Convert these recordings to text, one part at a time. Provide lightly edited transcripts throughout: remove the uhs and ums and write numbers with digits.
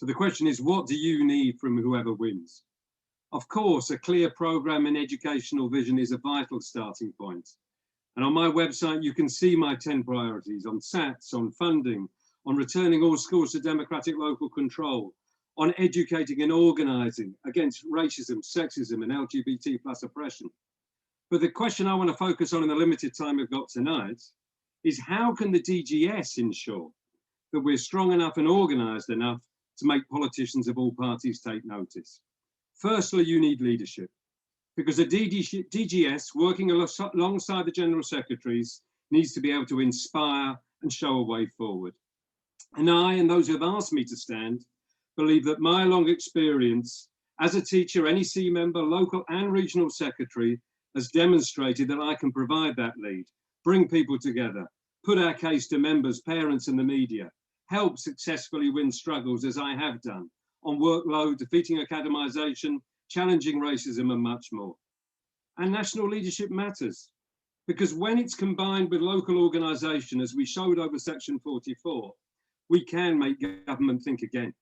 So the question is, what do you need from whoever wins? Of course, a clear programme and educational vision is a vital starting point. And on my website, you can see my 10 priorities on SATs, on funding, on returning all schools to democratic local control, on educating and organising against racism, sexism and LGBT plus oppression. But the question I want to focus on in the limited time we've got tonight is how can the DGS ensure that we're strong enough and organised enough to make politicians of all parties take notice? Firstly, you need leadership, because the DGS, working alongside the General Secretaries, needs to be able to inspire and show a way forward. And I, and those who have asked me to stand, believe that my long experience as a teacher, NEC member, local and regional secretary, has demonstrated that I can provide that lead, bring people together, put our case to members, parents and the media, help successfully win struggles as I have done on workload, defeating academisation, challenging racism and much more. And national leadership matters, because when it's combined with local organisation, as we showed over section 44, we can make government think again.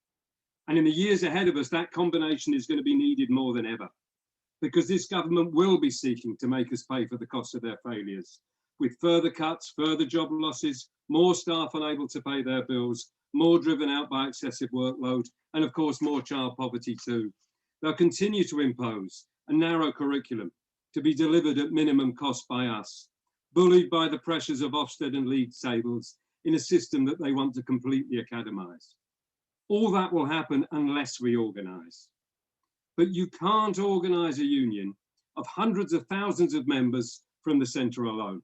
And in the years ahead of us, that combination is going to be needed more than ever, because this government will be seeking to make us pay for the cost of their failures, with further cuts, further job losses, more staff unable to pay their bills, more driven out by excessive workload, and of course, more child poverty too. They'll continue to impose a narrow curriculum to be delivered at minimum cost by us, bullied by the pressures of Ofsted and league tables in a system that they want to completely academise. All that will happen unless we organise. But you can't organise a union of hundreds of thousands of members from the centre alone.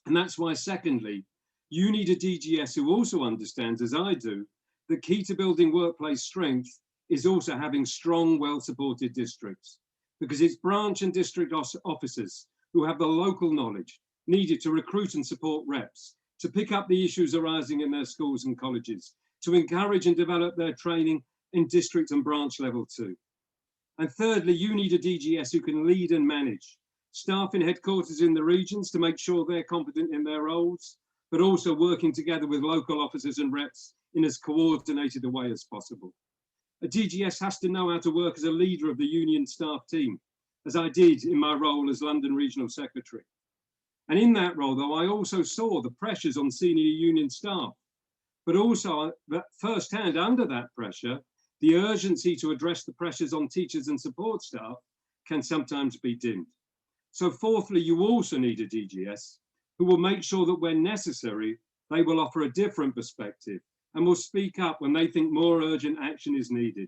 And that's why, secondly, you need a DGS who also understands, as I do, the key to building workplace strength is also having strong, well-supported districts, because it's branch and district officers who have the local knowledge needed to recruit and support reps, to pick up the issues arising in their schools and colleges, to encourage and develop their training in district and branch level too. And thirdly, you need a DGS who can lead and manage staff in headquarters in the regions to make sure they're competent in their roles, but also working together with local officers and reps in as coordinated a way as possible. A DGS has to know how to work as a leader of the union staff team, as I did in my role as London Regional Secretary. And in that role, though, I also saw the pressures on senior union staff, but also firsthand under that pressure, the urgency to address the pressures on teachers and support staff can sometimes be dimmed. So fourthly, you also need a DGS who will make sure that when necessary, they will offer a different perspective and will speak up when they think more urgent action is needed.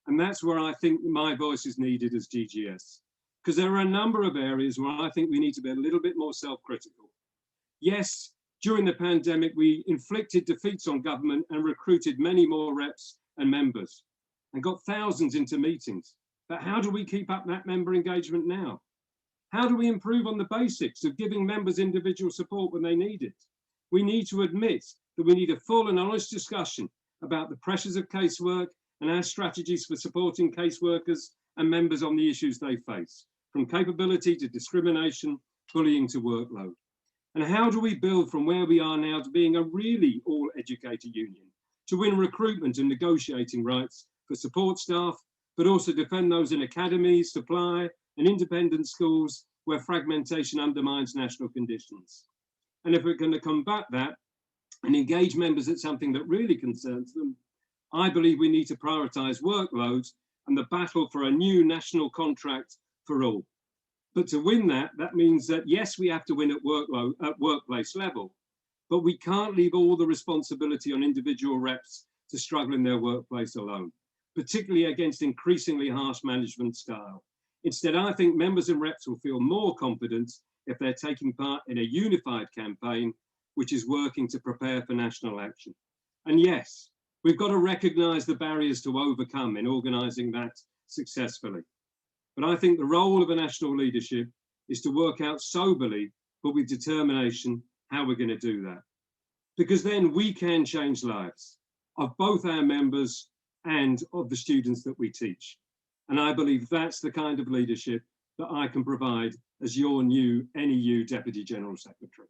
And that's where I think my voice is needed as DGS, because there are a number of areas where I think we need to be a little bit more self-critical. Yes, during the pandemic, we inflicted defeats on government and recruited many more reps and members and got thousands into meetings. But how do we keep up that member engagement now? How do we improve on the basics of giving members individual support when they need it? We need to admit that we need a full and honest discussion about the pressures of casework and our strategies for supporting caseworkers and members on the issues they face, from capability to discrimination, bullying to workload. And how do we build from where we are now to being a really all-educator union, to win recruitment and negotiating rights for support staff, but also defend those in academies, supply, and independent schools where fragmentation undermines national conditions. And if we're going to combat that and engage members at something that really concerns them, I believe we need to prioritise workloads and the battle for a new national contract for all. But to win that, that means that yes, we have to win at workplace level, but we can't leave all the responsibility on individual reps to struggle in their workplace alone, particularly against increasingly harsh management style. Instead, I think members and reps will feel more confident if they're taking part in a unified campaign, which is working to prepare for national action. And yes, we've got to recognise the barriers to overcome in organising that successfully. But I think the role of a national leadership is to work out soberly, but with determination, how we're going to do that. Because then we can change lives of both our members and of the students that we teach. And I believe that's the kind of leadership that I can provide as your new NEU Deputy General Secretary.